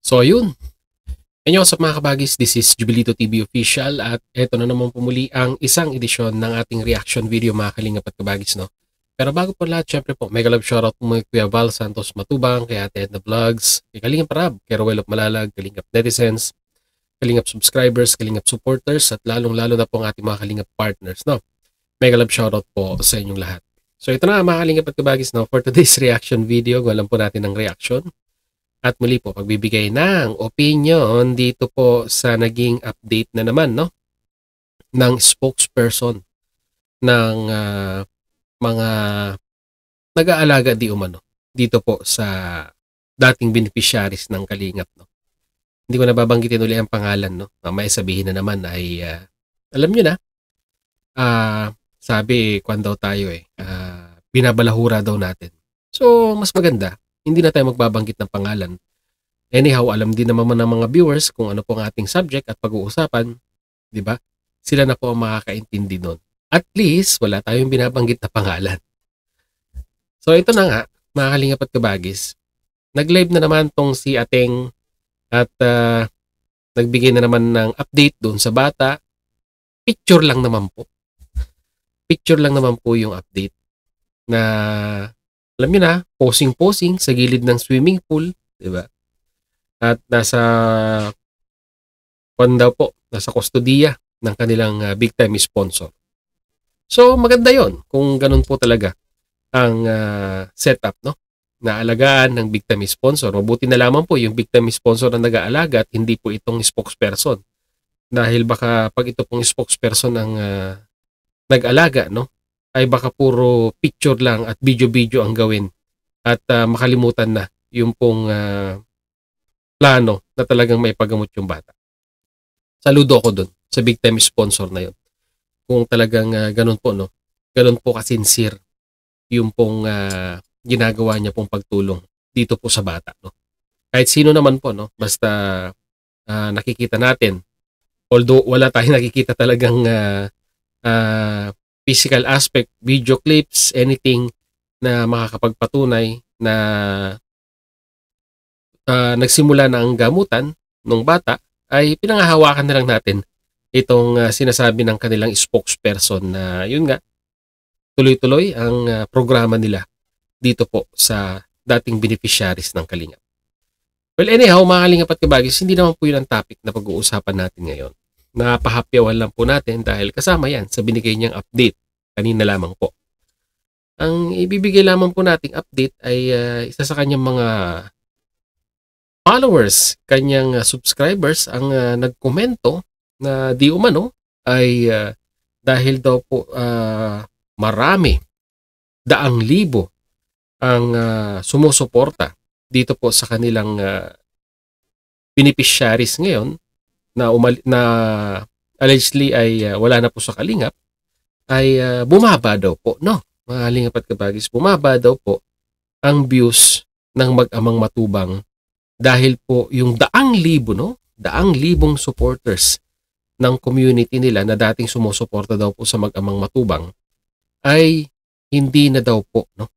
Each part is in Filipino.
So ayun, inyo sa mga kabagis, this is Jubilito TV Official at eto na naman pumuli ang isang edisyon ng ating reaction video mga kalingap at kabagis, no? Pero bago po lahat, syempre po, mega love shoutout po mga Kuya Val Santos Matubang, kay Ate Edna Vlogs, kay Kalingap Rab, kay Rowell of Malalag, Kalingap Netizens, Kalingap subscribers, Kalingap supporters, at lalong-lalo na po ang ating mga Kalingap partners, no? Mega love shoutout po sa inyong lahat. So ito na mga Kalingap at kabagis, no? For today's reaction video, gawalan po natin ng reaction. At muli po, pagbibigay ng opinion dito po sa naging update na naman, no, ng spokesperson ng mga nag-aalaga di umano dito po sa dating beneficiaries ng Kalingap, no. Hindi ko nababanggitin uli ang pangalan, no. Mamaya sabihin na naman ay alam nyo na, sabi kwan daw tayo binabalahura daw natin. So mas maganda hindi na tayo magbabanggit ng pangalan. Anyhow, alam din naman ng mga viewers kung ano po ang ating subject at pag-uusapan, di ba? Sila na po ang makakaintindi doon. At least, wala tayong binabanggit na pangalan. So ito na nga, mga kalingap at kabagis. Nag-live na naman tong si Ateng at nagbigay na naman ng update doon sa bata. Picture lang naman po. Picture lang naman po yung update na alam niyo na, posing-posing sa gilid ng swimming pool, di ba? At nasa nasa kustodiya ng kanilang big time sponsor. So maganda 'yon kung ganun po talaga ang setup, no? Naalagaan ng big time sponsor. Mabuti na lamang po yung big time sponsor na nag-aalaga at hindi po itong spokesperson. Dahil baka pag ito pong spokesperson ang nag-alaga, no? Ay baka puro picture lang at video-video ang gawin at makalimutan na yung pong plano na talagang may paggamot yung bata. Saludo ako dun sa big time sponsor na yun. Kung talagang ganun po, no? Ganun po kasincere yung pong ginagawa niya pong pagtulong dito po sa bata, no? Kahit sino naman po, no? Basta nakikita natin, although wala tayong nakikita talagang physical aspect, video clips, anything na makakapagpatunay na nagsimula na ang gamutan ng bata, ay pinangahawakan na lang natin itong sinasabi ng kanilang spokesperson na yun nga, tuloy-tuloy ang programa nila dito po sa dating beneficiaries ng Kalingap. Well, anyhow, mga Kalingap at kabagis, hindi naman po yun ang topic na pag-uusapan natin ngayon. Napahapyawan lang po natin dahil kasama yan sa binigay niyang update kanina lamang po. Ang ibibigay lamang po nating update ay isa sa kanyang mga followers, kanyang subscribers ang nagkomento na di umano ay dahil daw po marami, daang libo ang sumusuporta dito po sa kanilang beneficiaries ngayon na allegedly ay wala na po sa Kalingap, ay bumaba daw po, no? Mga Kalingap at kabagis, bumaba daw po ang views ng Mag-amang Matubang dahil po yung daang libo, no? Daang libong supporters ng community nila na dating sumusuporta daw po sa Mag-amang Matubang ay hindi na daw po, no?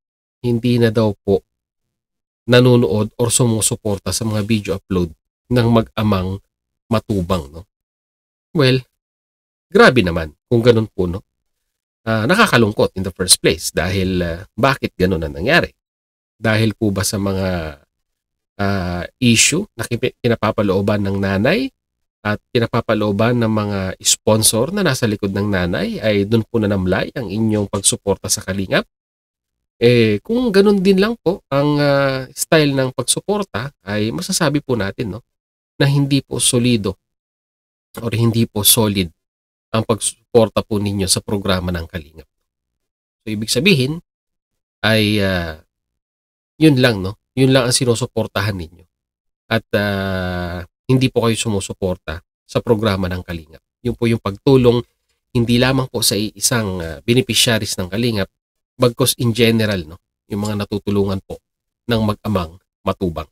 Hindi na daw po nanonood or sumusuporta sa mga video upload ng Mag-amang Matubang, no? Well, grabe naman kung ganun po, no? Nakakalungkot in the first place dahil bakit ganun ang nangyari? Dahil po ba sa mga issue na pinapapalooban ng nanay at pinapapalooban ng mga sponsor na nasa likod ng nanay ay doon po nanamlay ang inyong pagsuporta sa Kalingap? Kung ganun din lang po ang style ng pagsuporta, ay masasabi po natin, no, na hindi po solido or hindi po solid ang pagsuporta po ninyo sa programa ng Kalingap. So ibig sabihin ay yun lang, no? Yun lang ang sinusuportahan ninyo. At hindi po kayo sumusuporta sa programa ng Kalingap. Yun po yung pagtulong hindi lamang po sa isang beneficiaries ng Kalingap, bagkus in general, no? Yung mga natutulungan po ng Mag-amang Matubang.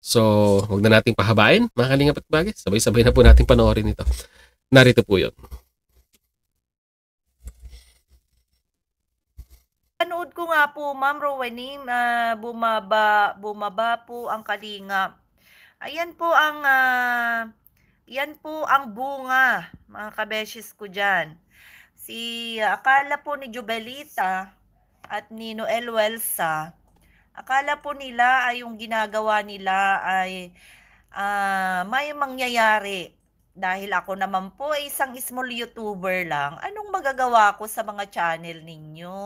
So, huwag na nating pahabain, mga Kalingap at bagay. Sabay-sabay na po nating panoorin ito. Narito po yun. Panood ko nga po, Ma'am Rowaning, bumaba po ang Kalingap. Ayan po ang, yan po ang bunga, mga kabeshis ko diyan. Akala po ni Jubelita at ni Noel Welsa, akala po nila ay yung ginagawa nila ay, may mangyayari. Dahil ako naman po ay isang small YouTuber lang, anong magagawa ko sa mga channel ninyo?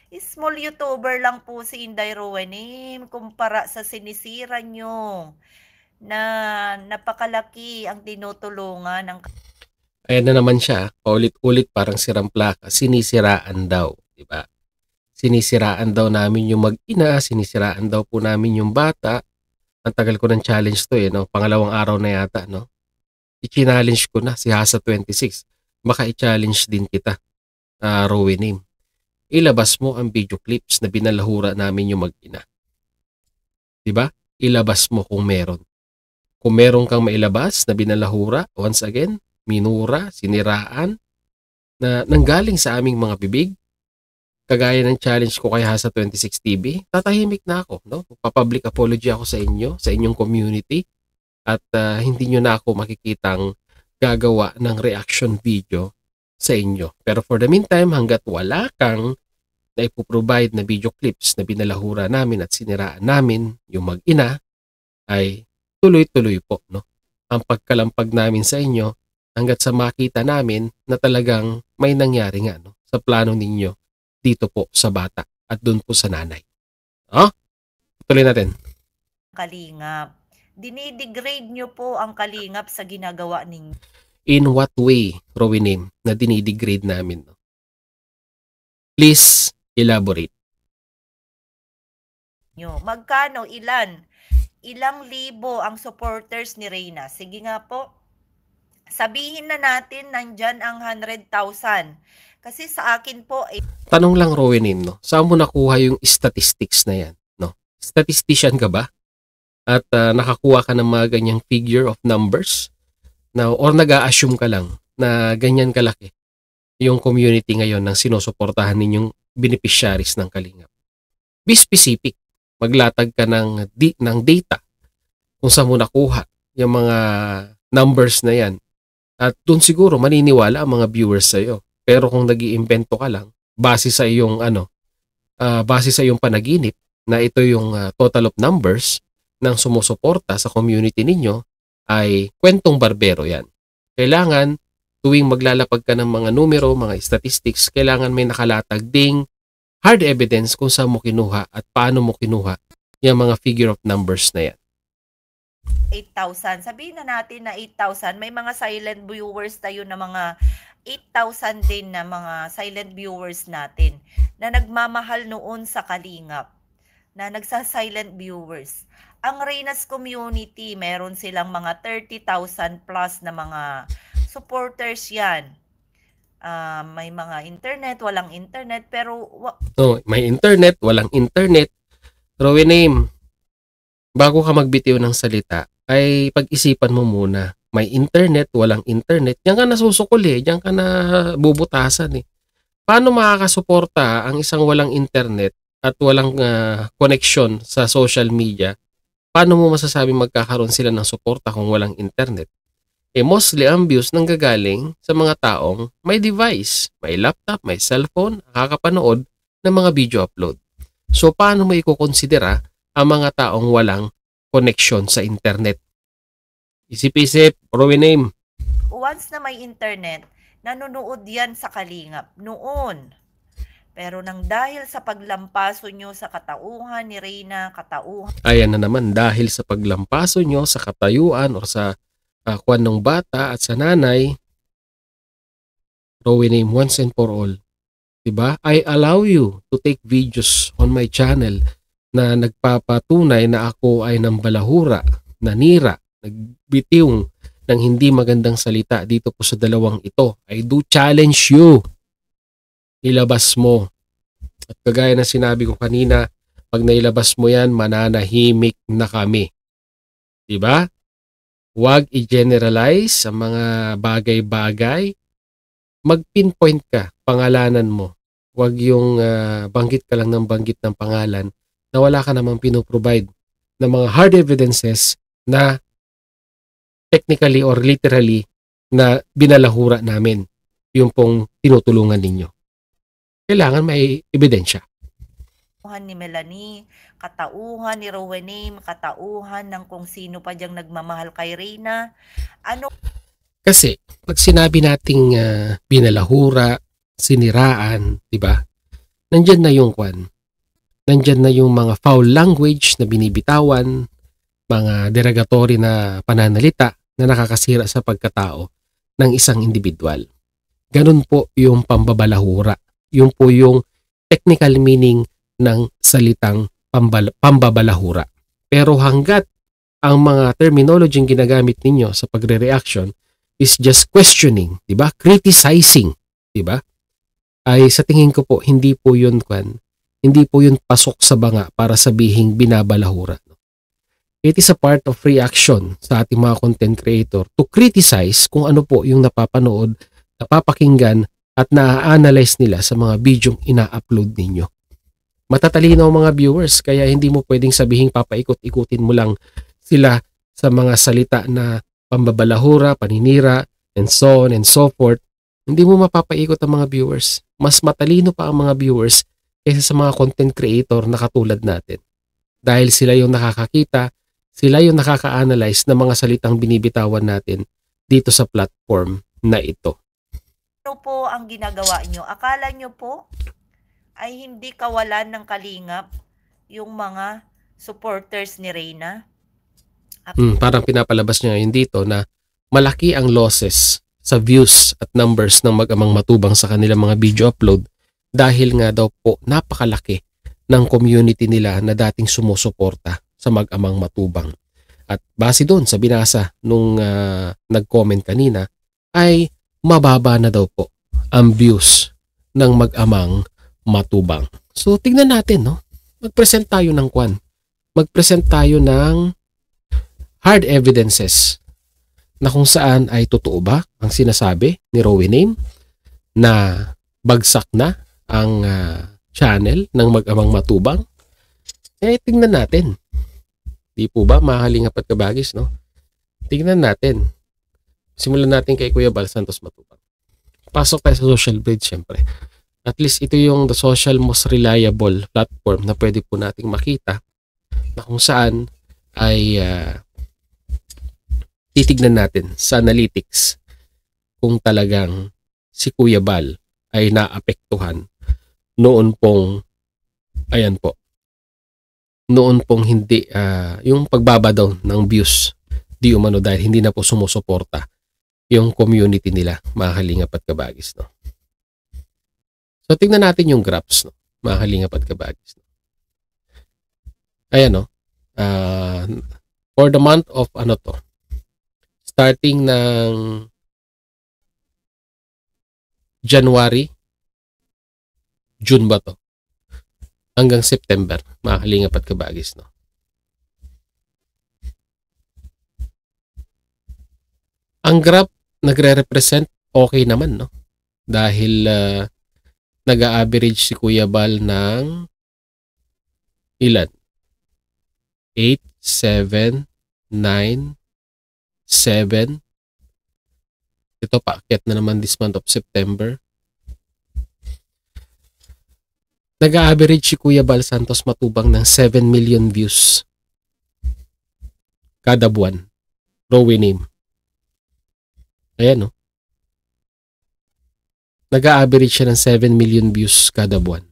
Small YouTuber lang po si Inday Rowenim kumpara sa sinisira nyo na napakalaki ang tinutulungan ng Ayan na naman siya, paulit-ulit parang sirang plaka, sinisiraan daw, di ba? Sinisiraan daw namin yung mag-ina, sinisiraan daw po namin yung bata. Ang tagal ko ng challenge to no? Pangalawang araw na yata, no? I-challenge ko na si Hasa 26. Baka i-challenge din kita, Rowe name. Ilabas mo ang video clips na binalahura namin yung mag-ina. Diba? Ilabas mo kung meron. Kung meron kang mailabas na binalahura, once again, minura, siniraan, na nanggaling sa aming mga bibig, kagaya ng challenge ko kay Hasa 26 TV, tatahimik na ako. No? Papublic apology ako sa inyo, sa inyong community, at hindi nyo na ako makikitang gagawa ng reaction video sa inyo. Pero for the meantime, hanggat wala kang na ipoprovide na video clips na binalahura namin at siniraan namin yung mag-ina, ay tuloy-tuloy po. No? Ang pagkalampag namin sa inyo hanggat sa makita namin na talagang may nangyari nga no, sa plano ninyo dito po sa bata at doon po sa nanay. Oh, tuloy natin. Kalingap. Dinidegrade nyo po ang Kalingap sa ginagawa ninyo. In what way, Rowinim, na dinidegrade namin? No? Please elaborate. Magkano, ilan? Ilang libo ang supporters ni Reyna? Sige nga po. Sabihin na natin nandyan ang 100,000. Kasi sa akin po ay Tanong lang, Rowinim, no? Saan mo nakuha yung statistics na yan? No? Statistician ka ba? At nakakuha ka ng mga ganyang figure of numbers? Now, or nag-a-assume ka lang na ganyan kalaki yung community ngayon ng sinusuportahan ninyong beneficiaries ng Kalingap. Be specific. Maglatag ka ng data kung saan mo nakuha yung mga numbers na yan. At doon siguro maniniwala ang mga viewers sa'yo. Pero kung nag-iimbento ka lang, base sa iyong base sa iyong panaginip na ito yung total of numbers ng sumusuporta sa community ninyo, ay kwentong barbero yan. Kailangan tuwing maglalapag ka ng mga numero, mga statistics, kailangan may nakalatag ding hard evidence kung saan mo kinuha at paano mo kinuha yung mga figure of numbers na yan. 8,000. Sabihin na natin na 8,000. May mga silent viewers tayo na mga 8,000 din na mga silent viewers natin na nagmamahal noon sa Kalingap, na nagsa-silent viewers. Ang Reyna's community, meron silang mga 30,000 plus na mga supporters yan. May mga internet, walang internet, pero May internet, walang internet. Rowe name, bago ka magbitiw ng salita, ay pag-isipan mo muna. May internet, walang internet. Diyan ka nasusukol Diyan ka na bubutasan Paano makakasuporta ang isang walang internet at walang connection sa social media? Paano mo masasabi magkakaroon sila ng suporta kung walang internet? Mostly ang views nanggagaling sa mga taong may device, may laptop, may cellphone, nakakapanood ng mga video upload. So paano mo ikukonsidera ang mga taong walang connection sa internet? Isip-isip, Rowe name. once na may internet, nanonood yan sa Kalingap noon. Pero nang dahil sa paglampaso nyo sa katauhan ni Reyna, Ayan na naman, dahil sa paglampaso nyo sa katayuan o sa kwan ng bata at sa nanay, Rowe name once and for all. Diba? I allow you to take videos on my channel na nagpapatunay na ako ay nambalahura, nanira, nagbitiw ng hindi magandang salita dito po sa dalawang ito. I do challenge you. Ilabas mo. At kagaya na sinabi ko kanina, pag nailabas mo yan, mananahimik na kami. Diba? Huwag i-generalize ang mga bagay-bagay. Mag-pinpoint ka, pangalanan mo. Huwag yung banggit ka lang ng banggit ng pangalan na wala ka namang pinoprovide ng mga hard evidences na technically or literally na binalahura namin yung pong tinutulungan ninyo. Kailangan may ebidensya. Ni Melanie, katauhan ni Rowena, katauhan ng kung sino pa diyang nagmamahal kay Reyna. Ano? Kasi pag sinabi nating binalahura, siniraan, di ba? Nandyan na yung nandyan na yung mga foul language na binibitawan, mga derogatory na pananalita na nakakasira sa pagkatao ng isang individual. Ganun po yung pambabalahura. Yung po yung technical meaning ng salitang pambabalahura. Pero hanggat ang mga terminology ginagamit ninyo sa pagre-reaction is just questioning, di ba? Criticizing, di ba? Ay sa tingin ko po hindi po yun pasok sa banga para sabihing binabalahura. It is a part of reaction sa ating mga content creator to criticize kung ano po yung napapanood, napapakinggan at na-analyze nila sa mga bidyong ina-upload ninyo. Matatalino ang mga viewers kaya hindi mo pwedeng sabihing papaikot-ikutin mo lang sila sa mga salita na pambabalahura, paninira, and so on and so forth. Hindi mo mapapaikot ang mga viewers. Mas matalino pa ang mga viewers kaysa sa mga content creator na katulad natin. Dahil sila yung nakakakita, sila yung nakaka-analyze ng mga salitang binibitawan natin dito sa platform na ito. Ano po ang ginagawa nyo? Akala nyo po ay hindi kawalan ng kalingap yung mga supporters ni Reyna? Parang pinapalabas niya ngayon dito na malaki ang losses sa views at numbers ng mag-amang matubang sa kanilang mga video upload dahil nga daw po napakalaki ng community nila na dating sumusuporta sa mag-amang matubang. At base doon sa binasa nung nag-comment kanina ay mababa na daw po ang views ng mag-amang matubang. So tingnan natin, no? Mag-present tayo ng Mag-present tayo ng hard evidences na kung saan ay totoo ba ang sinasabi ni Rowena na bagsak na ang channel ng mag-amang matubang. Tingnan natin. Di po ba, mahalingap at kabagis, no? Tingnan natin. Simulan natin kay Kuya Bal Santos Matubang. Pasok tayo sa social blade, syempre. At least ito yung the social most reliable platform na pwede po nating makita na kung saan ay titignan natin sa analytics kung talagang si Kuya Bal ay naapektuhan noon pong noon pong hindi yung pagbaba daw ng views di umano dahil hindi na po sumusuporta yung community nila, mga kalingap at kabagis, no? So tingnan natin yung graphs, no, mga kalingap at kabagis, no? Ayan, no? For the month of starting ng January, June ba to? Hanggang September, mga kalingap at kabagis, no? Ang graph nagre-represent okay naman, no? Dahil nag-a-average si Kuya Bal ng ilan? 8, 7, 9, 7. Ito paakyat na naman this month of September. Nag-a-average si Kuya Bal Santos Matubang ng 7 million views kada buwan. Rowena. Ayan, no? Nag-a-average siya ng 7 million views kada buwan.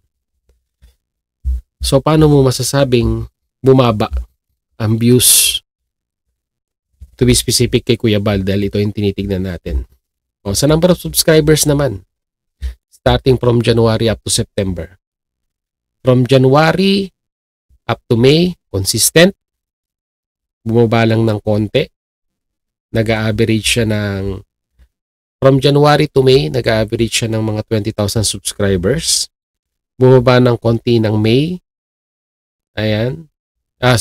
So, paano mo masasabing bumaba ang views? To be specific kay Kuya Bal dahil ito yung tinitignan natin. O, sa number of subscribers naman, starting from January up to September. From January up to May, consistent. Bumaba lang ng konti. Nag-a-average siya ng from January to May, nag-a-average siya ng mga 20,000 subscribers. Bumaba ng konti ng May. Ayan.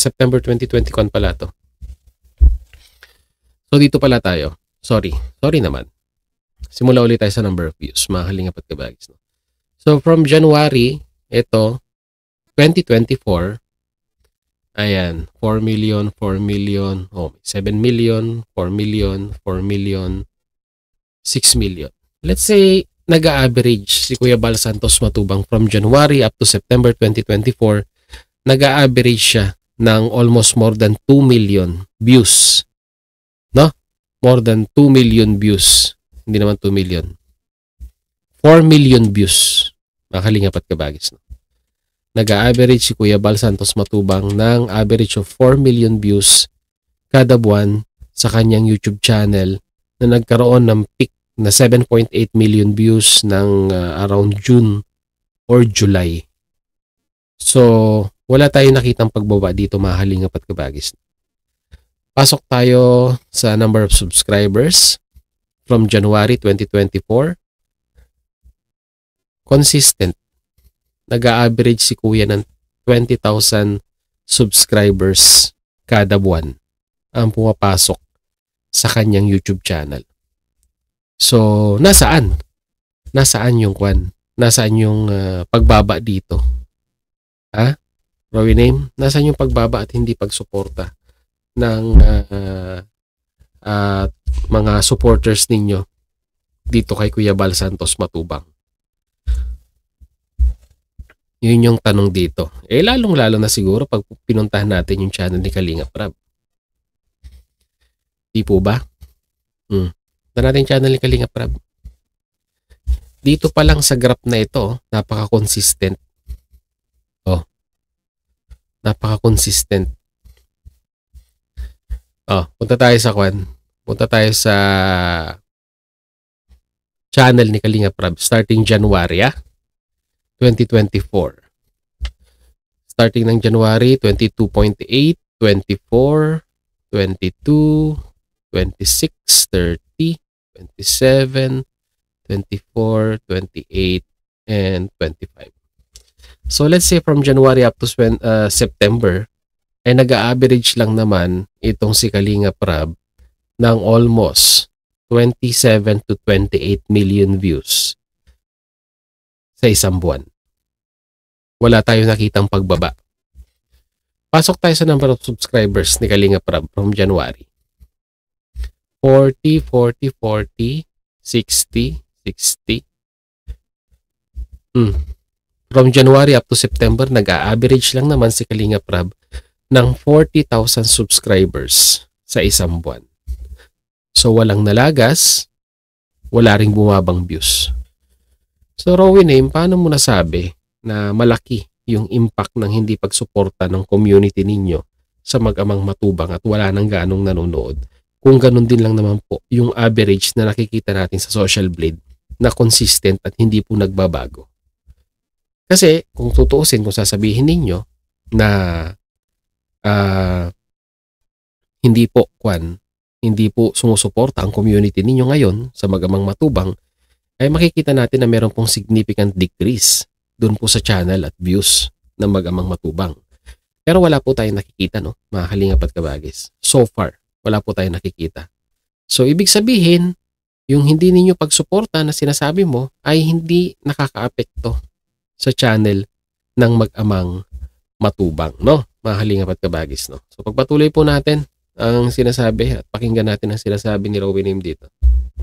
September 2021 pala to. So, dito pala tayo. Sorry naman. Simula ulit tayo sa number of views. Mga kalingap at kabagis, no? So, from January, ito, 2024, Ayan, 4 million, 4 million, 7 million, 4 million, 4 million, 6 million. Let's say, nag-a-average si Kuya Bal Santos Matubang from January up to September 2024, nag-a-average siya ng almost more than 2 million views. No? More than 2 million views. Hindi naman 2 million. 4 million views. Mga Kalingap at Kabagis. No? Nag-a-average si Kuya Bal Santos Matubang ng average of 4 million views kada buwan sa kanyang YouTube channel na nagkaroon ng peak na 7.8 million views ng around June or July. So, wala tayong nakitang pagbaba dito, mga Kalingap at Kabagis. Pasok tayo sa number of subscribers from January 2024. Consistent. Nag-a-average si Kuya ng 20,000 subscribers kada buwan ang pumapasok sa kanyang YouTube channel. So, nasaan? Nasaan yung kwan? Nasaan yung pagbaba dito? Ha? Rowie Name? Nasaan yung pagbaba at hindi pagsuporta ng mga supporters ninyo dito kay Kuya Bal Santos Matubang? Yun yung tanong dito. Lalong-lalo na siguro pag pinuntahan natin yung channel ni Kalingap Rab. Di po ba? Punta natin yung channel ni Kalingap Rab. Dito pa lang sa graph na ito, napaka-consistent. Napaka-consistent. Punta tayo sa kwan. Punta tayo sa channel ni Kalingap Rab starting January, 2024. Starting ng January, 22.8, 24, 22, 26, 30, 27, 24, 28, and 25. So let's say from January up to September, ay nag-a-average lang naman itong si Kalingap Rab ng almost 27 to 28 million views sa isang buwan. Wala tayong nakitang pagbaba. Pasok tayo sa number of subscribers ni Kalingap Rab from January. 40, 40, 40, 60, 60. From January up to September, nag-a-average lang naman si Kalingap Rab ng 40,000 subscribers sa isang buwan. So, walang nalagas, wala ring bumabang views. So, Rowie Name, paano mo nasabi na malaki yung impact ng hindi pagsuporta ng community ninyo sa Mag-amang Matubang at wala nang ganong nanonood? Kung ganun din lang naman po yung average na nakikita natin sa Social Blade na consistent at hindi po nagbabago. Kasi kung tutuusin, kung sasabihin ninyo na hindi po sumusuporta ang community ninyo ngayon sa Mag-amang Matubang, ay makikita natin na meron pong significant decrease doon po sa channel at views ng Mag-amang Matubang. Pero wala po tayong nakikita, no, mga Kalingap at Kabagis. So far, wala po tayong nakikita. So, ibig sabihin, yung hindi ninyo pagsuporta na sinasabi mo ay hindi nakakaapekto sa channel ng Mag-amang Matubang, no, mga Kalingap at Kabagis, no. So, pagpatuloy po natin ang sinasabi at pakinggan natin ang sinasabi ni Rowie Name dito.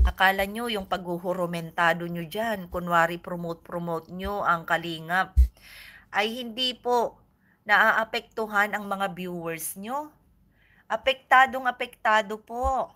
Akala nyo yung paghuhurumentado nyo dyan, kunwari promote nyo ang Kalingap, ay hindi po naaapektuhan ang mga viewers nyo. Apektado po.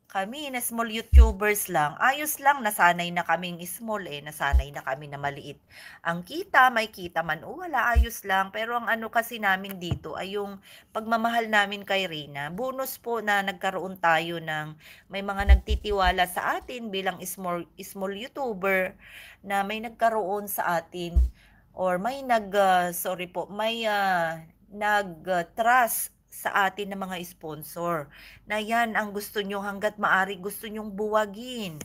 Kami na small YouTubers lang, ayos lang, nasanay na kaming small nasanay na kami na maliit. Ang kita, may kita man o wala, ayos lang. Pero ang ano kasi namin dito ay yung pagmamahal namin kay Reyna. Bonus po na nagkaroon tayo ng may mga nagtitiwala sa atin bilang small YouTuber na may nagkaroon sa atin or may nag-trust sa atin ng mga sponsor. Na yan ang gusto nyo hanggat maari gusto nyong buwagin.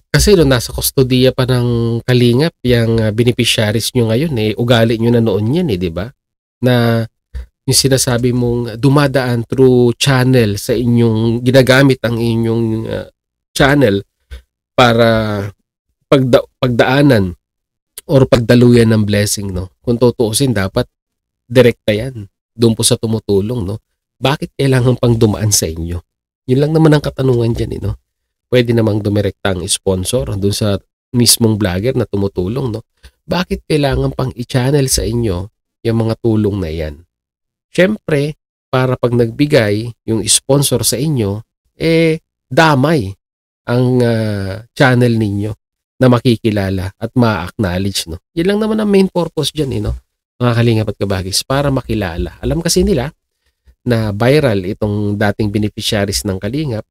Kasi nung nasa kustodiya pa ng Kalingap, yung beneficiaries nyo ngayon, ugali nyo na noon yan, di ba? Na yung sinasabi mong dumadaan through channel sa inyong, ginagamit ang inyong channel para pagdaanan or pagdaluyan ng blessing, no? Kung tutuusin, dapat direkta yan. Doon po sa tumutulong, no? Bakit kailangan pang dumaan sa inyo? Yun lang naman ang katanungan dyan, no? Pwede namang dumirekta ang sponsor doon sa mismong vlogger na tumutulong, no? Bakit kailangan pang i-channel sa inyo yung mga tulong na yan? Siyempre, para pag nagbigay yung sponsor sa inyo, damay ang channel ninyo na makikilala at ma-acknowledge, no? Yan lang naman ang main purpose dyan, no? Mga kalingap at kabagis, para makilala. Alam kasi nila na viral itong dating beneficiaries ng kalingap,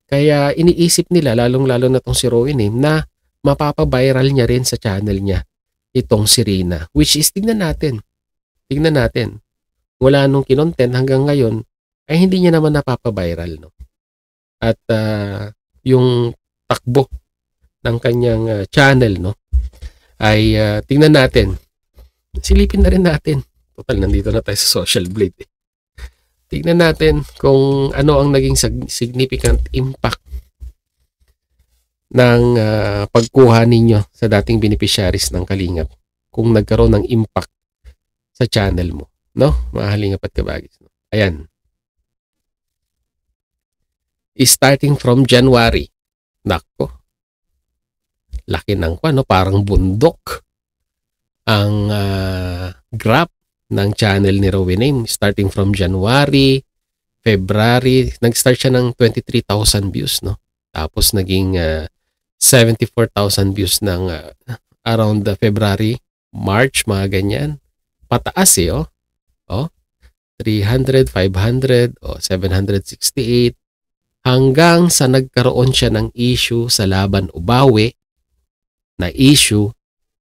kaya iniisip nila, lalong-lalo na itong si Rowinim, na mapapaviral niya rin sa channel niya itong si Rina. Which is, tignan natin. Wala nung kinontent hanggang ngayon, ay hindi niya naman napapaviral, no? At yung takbo ng kanyang channel, no, ay tingnan natin. Silipin na rin natin. Total, nandito na tayo sa Social Blade. Tingnan natin kung ano ang naging significant impact ng pagkuha ninyo sa dating beneficiaries ng Kalingap. Kung nagkaroon ng impact sa channel mo, no? Mga Kalingap at kabagis. No? Ayan. Starting from January. Nako. Laki ng no? Parang bundok ang graph ng channel ni Rowinim. Starting from January, February, nag-start siya ng 23,000 views, no? Tapos naging 74,000 views ng around February, March, mga ganyan. Pataas oh. 300, 500, 768, hanggang sa nagkaroon siya ng issue sa Laban Ubawi, na issue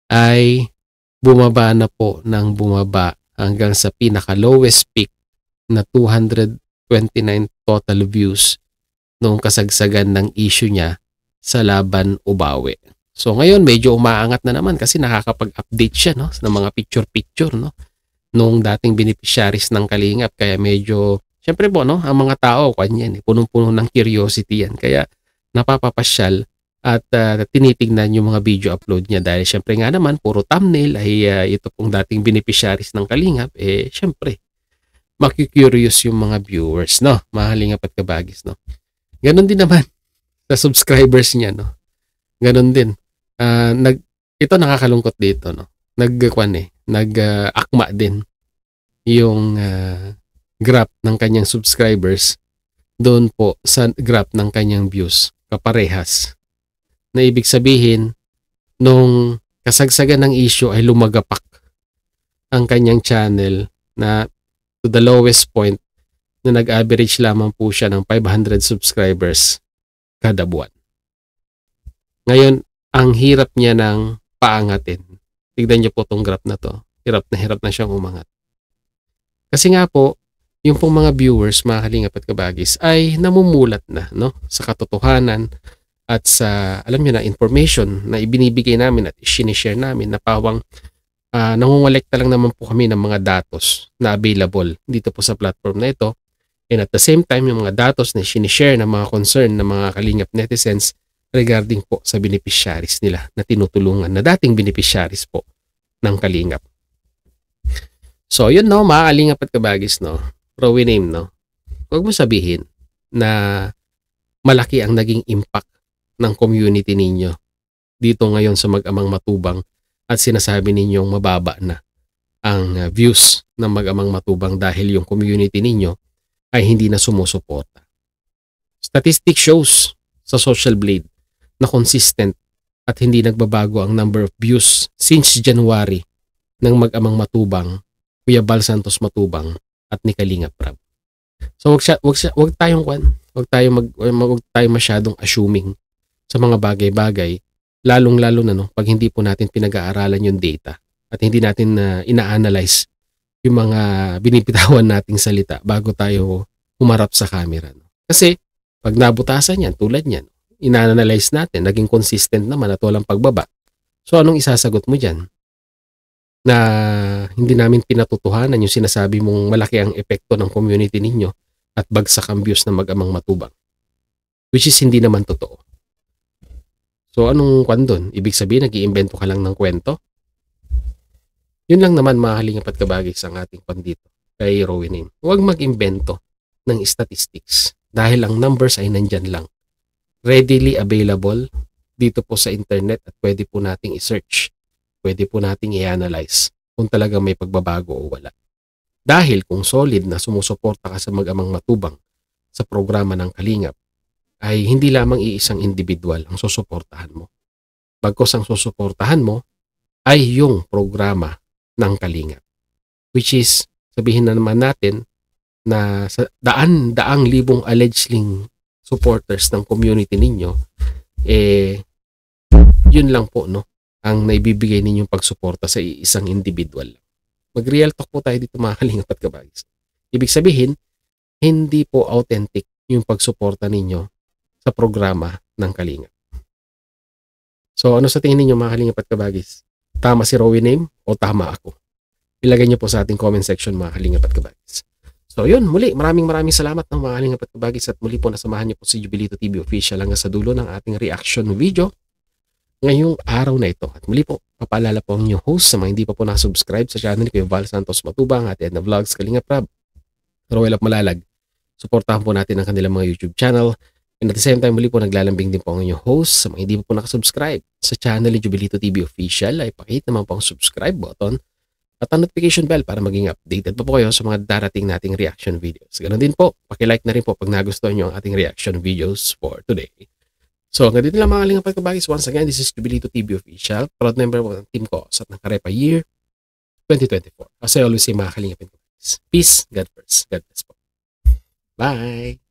ay bumaba na po ng bumaba hanggang sa pinaka-lowest peak na 229 total views noong kasagsagan ng issue niya sa Laban Ubawi. So ngayon medyo umaangat na naman kasi nakakapag-update siya, no, ng mga picture-picture, no, noong dating beneficiaries ng Kalingap. Kaya medyo, syempre po, no, ang mga tao, kanyan, punong-puno ng curiosity yan. Kaya napapapasyal at tinitignan yung mga video upload niya dahil syempre nga naman puro thumbnail ay ito pong dating beneficiaries ng Kalingap. Syempre makikurious yung mga viewers, no, mga Kalingap at kabagis, no. Ganon din naman sa subscribers niya, no. Ganon din. Ito nakakalungkot dito, no. Nag-akma din yung graph ng kanyang subscribers doon po sa graph ng kanyang views, kaparehas. Na ibig sabihin, nung kasagsagan ng issue ay lumagapak ang kanyang channel na to the lowest point na nag-average lamang po siya ng 500 subscribers kada buwan. Ngayon, ang hirap niya ng paangatin. Tignan niyo po itong graph na to. Hirap na siyang umangat. Kasi nga po, yung pong mga viewers, mga Kalingap at kabagis, ay namumulat na, no, sa katotohanan at sa, alam niyo na, information na ibinibigay namin at sinishare namin na pawang nangungolekta lang naman po kami ng mga datos na available dito po sa platform na ito. And at the same time, yung mga datos na sinishare ng mga concern ng mga Kalingap netizens regarding po sa beneficiaries nila na tinutulungan, na dating beneficiaries po ng Kalingap. So, yun, no, mga Kalingap at kabagis, no, Rowinim, no, huwag mo sabihin na malaki ang naging impact ng community ninyo dito ngayon sa Mag-amang Matubang at sinasabi ninyong mababa na ang views ng Mag-amang Matubang dahil yung community ninyo ay hindi na sumusuporta. Statistic shows sa Social Blade na consistent at hindi nagbabago ang number of views since January ng Mag-amang Matubang, Kuya Bal Santos Matubang at ni Kalingap Rab. So wag tayo masyadong assuming sa mga bagay-bagay, lalong-lalo na, no, pag hindi po natin pinag-aaralan yung data at hindi natin ina-analyze yung mga binibitawan nating salita bago tayo humarap sa camera, no. Kasi pag nabutasan yan, tulad yan, ina-analyze natin, naging consistent naman at walang pagbaba. So anong isasagot mo dyan? Na hindi namin pinatutuhanan yung sinasabi mong malaki ang epekto ng community ninyo at bagsak ang views ng Mag-amang Matubang. Which is hindi naman totoo. So anong kwan doon? Ibig sabihin nag-iimbento ka lang ng kwento? Yun lang naman mga kalingap at kabagis ang ating pandito kay Rowinim. Huwag mag-imbento ng statistics dahil ang numbers ay nandyan lang. Readily available dito po sa internet at pwede po nating i-search. Pwede po nating i-analyze kung talagang may pagbabago o wala. Dahil kung solid na sumusuporta ka sa mag-amang matubang sa programa ng Kalingap, ay hindi lamang iisang individual ang susuportahan mo. Bagkos ang susuportahan mo ay yung programa ng Kalingap. Which is, sabihin na naman natin na sa daang libong allegedly supporters ng community ninyo, yun lang po, no, ang naibibigay ninyong pagsuporta sa isang individual. Mag-real talk po tayo dito mga kalingap at kabagis. Ibig sabihin, hindi po authentic yung pagsuporta ninyo sa programa ng Kalingap. So ano sa tingin ninyo mga kalingap at kabagis? Tama si Rowinim o tama ako? Ilagay niyo po sa ating comment section mga kalingap at kabagis. So yun, muli maraming salamat ng mga kalingap at kabagis at muli po nasamahan niyo po si Jovelito TV Official hanggang sa dulo ng ating reaction video ngayong araw na ito. At muli po, papaalala po ang inyong host sa mga hindi pa po nakasubscribe sa channel ni Kuya Val Santos Matubang at Edna Vlogs Kalingap Rab, Roel of Malalag. Suportahan po natin ang kanilang mga YouTube channel. And at the same time, muli po naglalambing din po ang inyong host sa mga hindi pa po nakasubscribe sa channel ni Jovelito TV Official ay pakihit naman po ang subscribe button at ang notification bell para maging updated pa po kayo sa mga darating nating reaction videos. Ganon din po, pakilike na rin po pag nagustuhan nyo ang ating reaction videos for today. So hanggang dito lang mga kalingap at kabagis. Once again, this is Jovelito TV Official, proud member po ng Team Cos at ng Karepa Year 2024. As I always say mga kalingap at kabagis, peace, God first, God bless po. Bye!